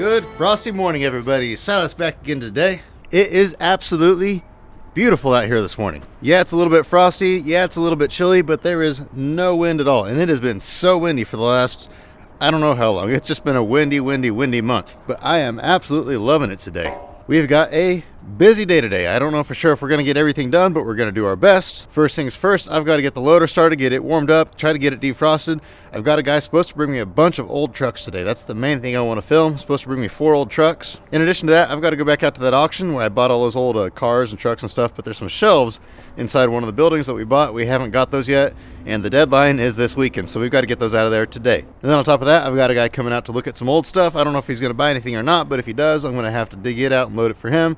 Good frosty morning, everybody. Silas back again today. It is absolutely beautiful out here this morning. Yeah, it's a little bit frosty. Yeah, it's a little bit chilly, but there is no wind at all. And it has been so windy for the last, I don't know how long. It's just been a windy month. But I am absolutely loving it today. We've got a busy day today. I don't know for sure if we're going to get everything done, but we're going to do our best. First things first, I've got to get the loader started, get it warmed up, try to get it defrosted. I've got a guy supposed to bring me a bunch of old trucks today. That's the main thing I want to film. Supposed to bring me 4 old trucks. In addition to that, I've got to go back out to that auction where I bought all those old cars and trucks and stuff, but there's some shelves inside one of the buildings that we bought. We haven't got those yet, and the deadline is this weekend, so we've got to get those out of there today. And then on top of that, I've got a guy coming out to look at some old stuff. I don't know if he's going to buy anything or not, but if he does, I'm going to have to dig it out and load it for him.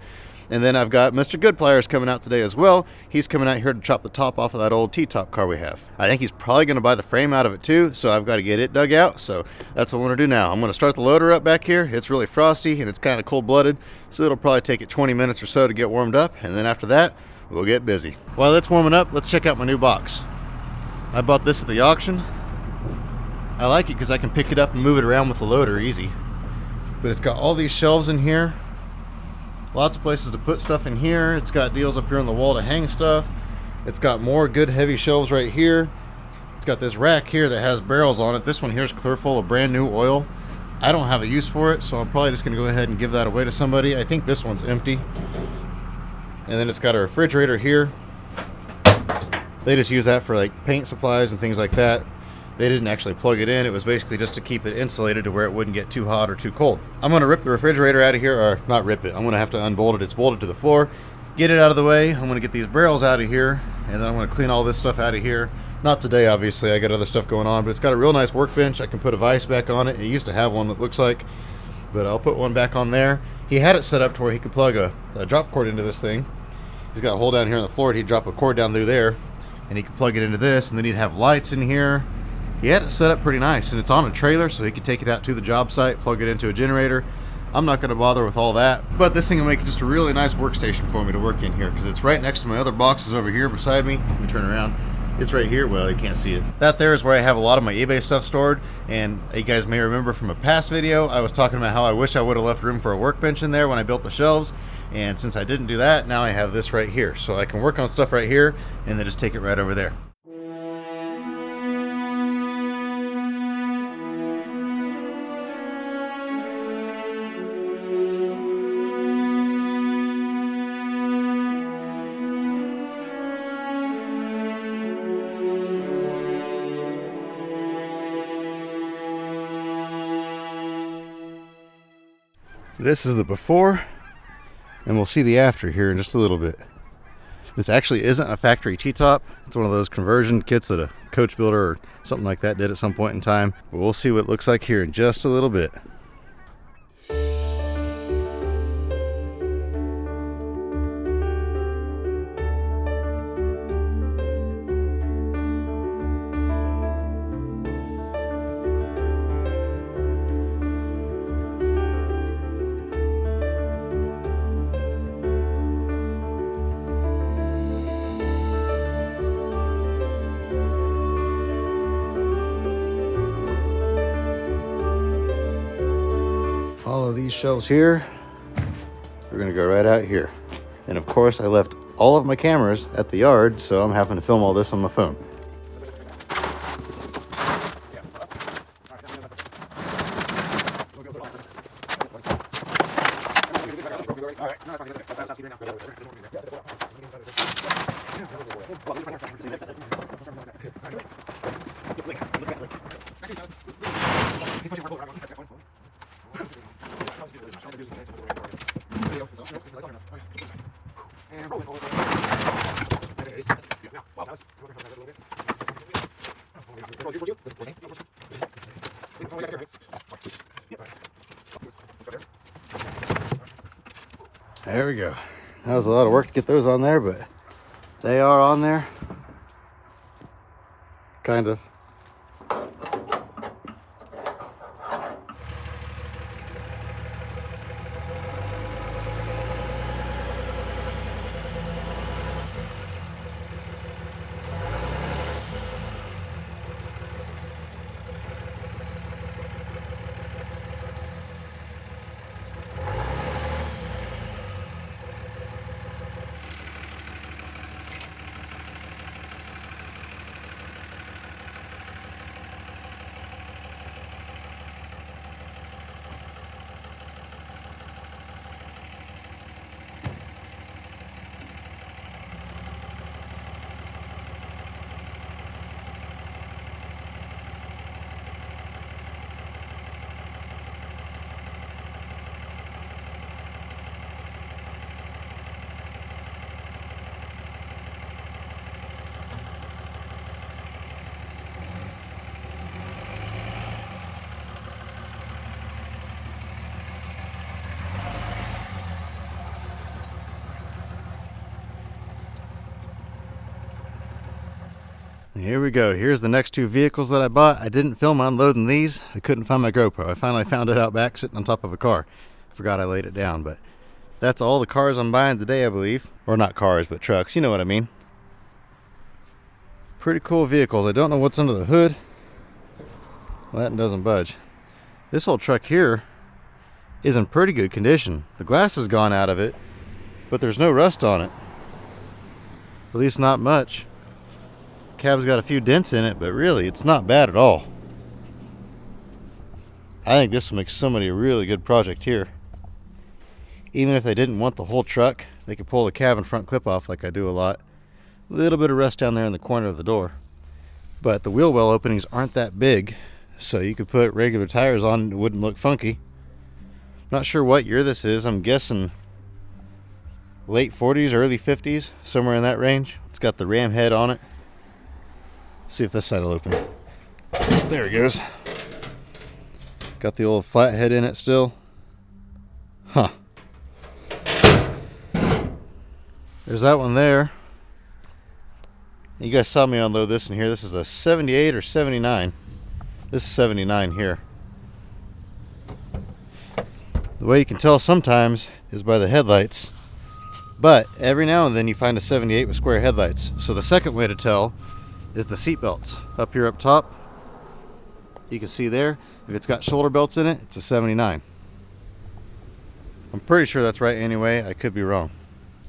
And then I've got Mr. Good Pliers coming out today as well. He's coming out here to chop the top off of that old T-top car we have. I think he's probably going to buy the frame out of it too, so I've got to get it dug out. So that's what I'm going to do now. I'm going to start the loader up back here. It's really frosty and it's kind of cold-blooded, so it'll probably take it 20 minutes or so to get warmed up. And then after that, we'll get busy. While it's warming up, let's check out my new box. I bought this at the auction. I like it because I can pick it up and move it around with the loader easy. But it's got all these shelves in here. Lots of places to put stuff in here. It's got deals up here on the wall to hang stuff. It's got more good heavy shelves right here. It's got this rack here that has barrels on it. This one here is clear full of brand new oil. I don't have a use for it, so I'm probably just gonna go ahead and give that away to somebody. I think this one's empty. And then it's got a refrigerator here. They just use that for like paint supplies and things like that. They didn't actually plug it in. It was basically just to keep it insulated to where it wouldn't get too hot or too cold. I'm going to rip the refrigerator out of here, or not rip it. I'm going to have to unbolt it. It's bolted to the floor. Get it out of the way. I'm going to get these barrels out of here, and then I'm going to clean all this stuff out of here. Not today, obviously. I got other stuff going on, but it's got a real nice workbench. I can put a vise back on it. It used to have one that looks like, but I'll put one back on there. He had it set up to where he could plug a drop cord into this thing. He's got a hole down here on the floor. He'd drop a cord down through there, and he could plug it into this, and then he'd have lights in here. He had it set up pretty nice, and it's on a trailer, so he could take it out to the job site, plug it into a generator. I'm not going to bother with all that, but this thing will make just a really nice workstation for me to work in here, because it's right next to my other boxes over here beside me. Let me turn around. It's right here. Well, you can't see it. That there is where I have a lot of my eBay stuff stored, and you guys may remember from a past video, I was talking about how I wish I would have left room for a workbench in there when I built the shelves, and since I didn't do that, now I have this right here. So I can work on stuff right here, and then just take it right over there. This is the before, and we'll see the after here in just a little bit. This actually isn't a factory T-top. It's one of those conversion kits that a coach builder or something like that did at some point in time. But we'll see what it looks like here in just a little bit. All of these shelves here, we're gonna go right out here. And of course, I left all of my cameras at the yard, so I'm having to film all this on my phone. There we go. That was a lot of work to get those on there, but they are on there. Kind of. Here we go. Here's the next two vehicles that I bought. I didn't film unloading these. I couldn't find my GoPro. I finally found it out back sitting on top of a car. Forgot I laid it down, but that's all the cars I'm buying today, I believe. Or not cars, but trucks. You know what I mean. Pretty cool vehicles. I don't know what's under the hood. Well, that doesn't budge. This whole truck here is in pretty good condition. The glass has gone out of it, but there's no rust on it. At least not much. Cab's got a few dents in it, but really it's not bad at all. I think this will make somebody a really good project here. Even if they didn't want the whole truck, they could pull the cab and front clip off like I do a lot. A little bit of rust down there in the corner of the door, but the wheel well openings aren't that big, so you could put regular tires on and it wouldn't look funky. Not sure what year this is. I'm guessing late 40s, early 50s, somewhere in that range. It's got the ram head on it. See if this side will open. There it goes. Got the old flat head in it still. Huh. There's that one there. You guys saw me unload this in here. This is a 78 or 79. This is 79 here. The way you can tell sometimes is by the headlights. But every now and then you find a 78 with square headlights. So the second way to tell is the seat belts. Up here up top, you can see there, if it's got shoulder belts in it, it's a 79. I'm pretty sure that's right anyway. I could be wrong.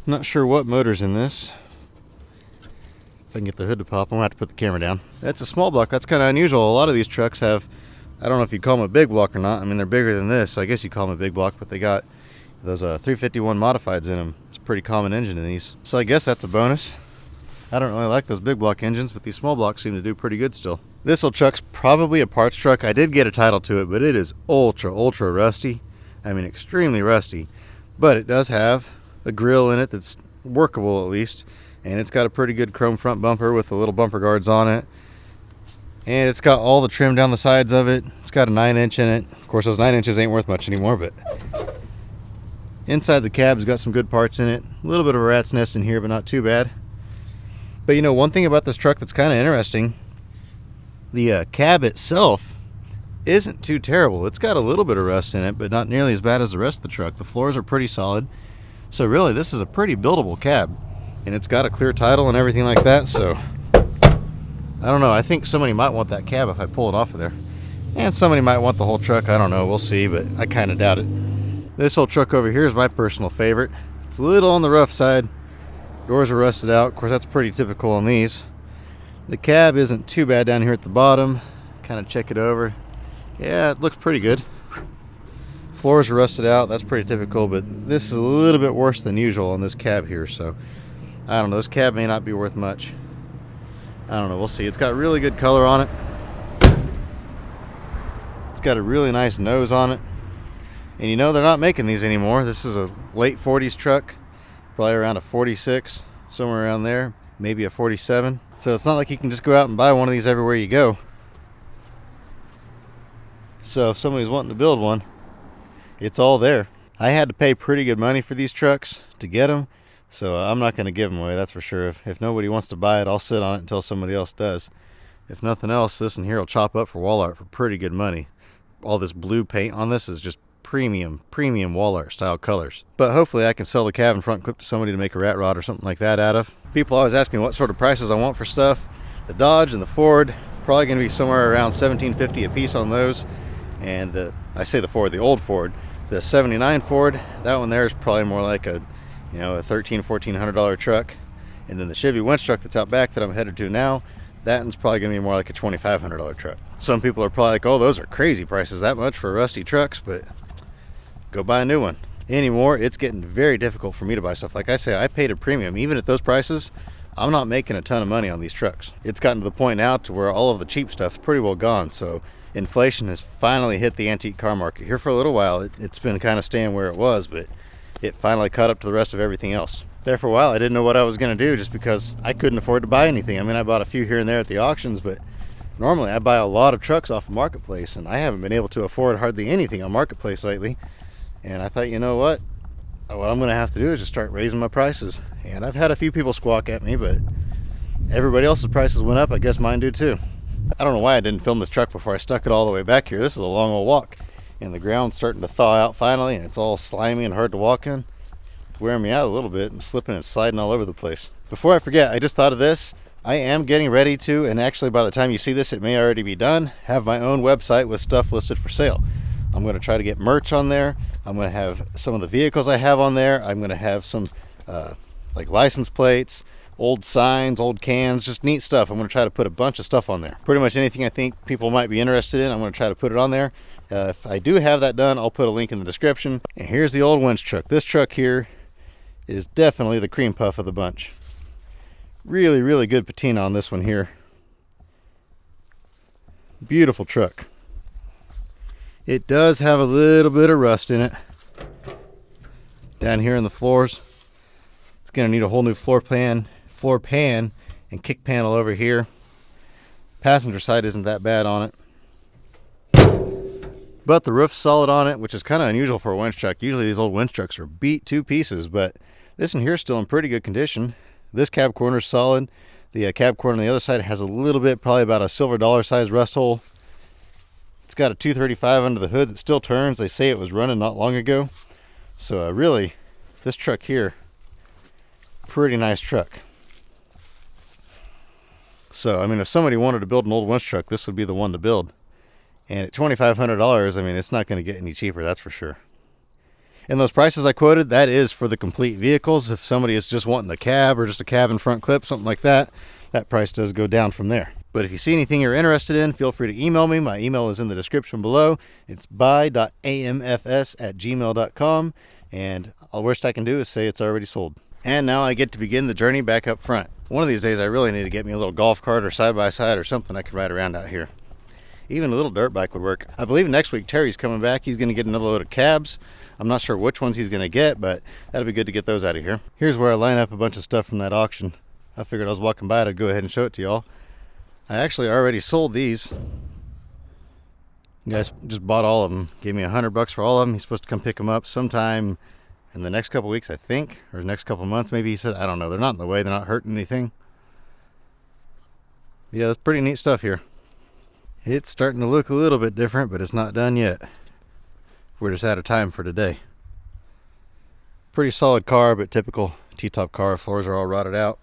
Not sure what motor's in this. If I can get the hood to pop, I'm gonna have to put the camera down. That's a small block. That's kind of unusual. A lot of these trucks have, I don't know if you'd call them a big block or not. I mean, they're bigger than this, so I guess you call them a big block, but they got those 351 modifieds in them. It's a pretty common engine in these. So I guess that's a bonus. I don't really like those big block engines, but these small blocks seem to do pretty good still. This old truck's probably a parts truck. I did get a title to it, but it is ultra rusty. I mean, extremely rusty. But it does have a grill in it that's workable at least. And it's got a pretty good chrome front bumper with the little bumper guards on it. And it's got all the trim down the sides of it. It's got a 9-inch in it. Of course, those 9 inches ain't worth much anymore, but inside the cab's got some good parts in it. A little bit of a rat's nest in here, but not too bad. But you know, one thing about this truck that's kind of interesting, the cab itself isn't too terrible. It's got a little bit of rust in it, but not nearly as bad as the rest of the truck. The floors are pretty solid. So really, this is a pretty buildable cab. And it's got a clear title and everything like that, so I don't know. I think somebody might want that cab if I pull it off of there. And somebody might want the whole truck. I don't know. We'll see, but I kind of doubt it. This whole truck over here is my personal favorite. It's a little on the rough side. Doors are rusted out. Of course, that's pretty typical on these. The cab isn't too bad down here at the bottom. Kind of check it over. Yeah, it looks pretty good. Floors are rusted out. That's pretty typical, but this is a little bit worse than usual on this cab here, so I don't know. This cab may not be worth much. I don't know. We'll see. It's got really good color on it. It's got a really nice nose on it. And you know, they're not making these anymore. This is a late 40s truck. Probably around a 46, somewhere around there, maybe a 47. So it's not like you can just go out and buy one of these everywhere you go. So if somebody's wanting to build one, it's all there. I had to pay pretty good money for these trucks to get them, so I'm not going to give them away, that's for sure. If nobody wants to buy it, I'll sit on it until somebody else does. If nothing else, this in here will chop up for wall art for pretty good money. All this blue paint on this is just premium wall art style colors. But hopefully I can sell the cab and front clip to somebody to make a rat rod or something like that out of. People always ask me what sort of prices I want for stuff. The Dodge and the Ford, probably going to be somewhere around $17.50 a piece on those. And I say the Ford, the old Ford, the 79 Ford, that one there is probably more like a, you know, a $1,400 truck. And then the Chevy winch truck that's out back that I'm headed to now, that one's probably going to be more like a $2,500 truck. Some people are probably like, oh, those are crazy prices, that much for rusty trucks, but go buy a new one. Anymore, it's getting very difficult for me to buy stuff. Like I say, I paid a premium. Even at those prices, I'm not making a ton of money on these trucks. It's gotten to the point now to where all of the cheap stuff's pretty well gone. So inflation has finally hit the antique car market. Here for a little while, it's been kind of staying where it was, but it finally caught up to the rest of everything else. There for a while, I didn't know what I was going to do just because I couldn't afford to buy anything. I mean, I bought a few here and there at the auctions, but normally I buy a lot of trucks off of Marketplace, and I haven't been able to afford hardly anything on Marketplace lately. And I thought, you know what I'm going to have to do is just start raising my prices. And I've had a few people squawk at me, but Everybody else's prices went up. I guess mine do too. I don't know why I didn't film this truck before I stuck it all the way back here. This is a long old walk, and the ground's starting to thaw out finally, and it's all slimy and hard to walk in. It's wearing me out a little bit. I'm slipping and sliding all over the place. Before I forget, I just thought of this. I am getting ready to, and actually by the time you see this, it may already be done, have my own website with stuff listed for sale. I'm going to try to get merch on there. I'm going to have some of the vehicles I have on there. I'm going to have some like license plates, old signs, old cans, just neat stuff. I'm going to try to put a bunch of stuff on there. Pretty much anything I think people might be interested in, I'm going to try to put it on there. If I do have that done, I'll put a link in the description. And here's the old winch truck. This truck here is definitely the cream puff of the bunch. Really, really good patina on this one here. Beautiful truck. It does have a little bit of rust in it down here in the floors. It's going to need a whole new floor pan and kick panel over here. Passenger side isn't that bad on it, but the roof's solid on it, which is kind of unusual for a winch truck. Usually these old winch trucks are beat to pieces, but this one here is still in pretty good condition. This cab corner is solid. The cab corner on the other side has a little bit, probably about a silver dollar size rust hole. It's got a 235 under the hood that still turns. They say it was running not long ago. So really, this truck here, pretty nice truck. So, I mean, if somebody wanted to build an old winch truck, this would be the one to build. And at $2,500, I mean, it's not going to get any cheaper, that's for sure. And those prices I quoted, that is for the complete vehicles. If somebody is just wanting a cab or just a cab and front clip, something like that, that price does go down from there. But if you see anything you're interested in, feel free to email me. My email is in the description below. It's buy.amfs@gmail.com. And the worst I can do is say it's already sold. And now I get to begin the journey back up front. One of these days I really need to get me a little golf cart or side-by-side or something I can ride around out here. Even a little dirt bike would work. I believe next week Terry's coming back. He's going to get another load of cabs. I'm not sure which ones he's going to get, but that'll be good to get those out of here. Here's where I line up a bunch of stuff from that auction. I figured I was walking by to go ahead and show it to y'all. I actually already sold these. You guys just bought all of them. Gave me $100 for all of them. He's supposed to come pick them up sometime in the next couple weeks, I think, or the next couple months maybe. He said, I don't know. They're not in the way. They're not hurting anything. Yeah, it's pretty neat stuff here. It's starting to look a little bit different, but it's not done yet. We're just out of time for today. Pretty solid car, but typical T-top car. Floors are all rotted out.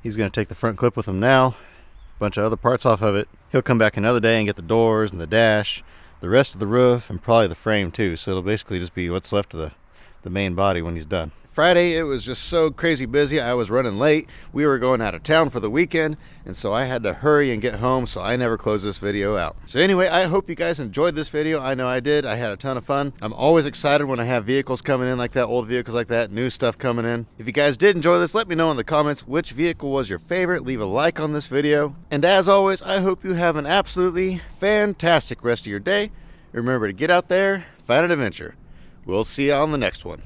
He's going to take the front clip with him now. A bunch of other parts off of it. He'll come back another day and get the doors and the dash, the rest of the roof, and probably the frame too. So it'll basically just be what's left of the main body when he's done. Friday, it was just so crazy busy. I was running late. We were going out of town for the weekend, and so I had to hurry and get home, so I never closed this video out. So anyway, I hope you guys enjoyed this video. I know I did. I had a ton of fun. I'm always excited when I have vehicles coming in like that, old vehicles like that, new stuff coming in. If you guys did enjoy this, let me know in the comments which vehicle was your favorite. Leave a like on this video. And as always, I hope you have an absolutely fantastic rest of your day. Remember to get out there, find an adventure. We'll see you on the next one.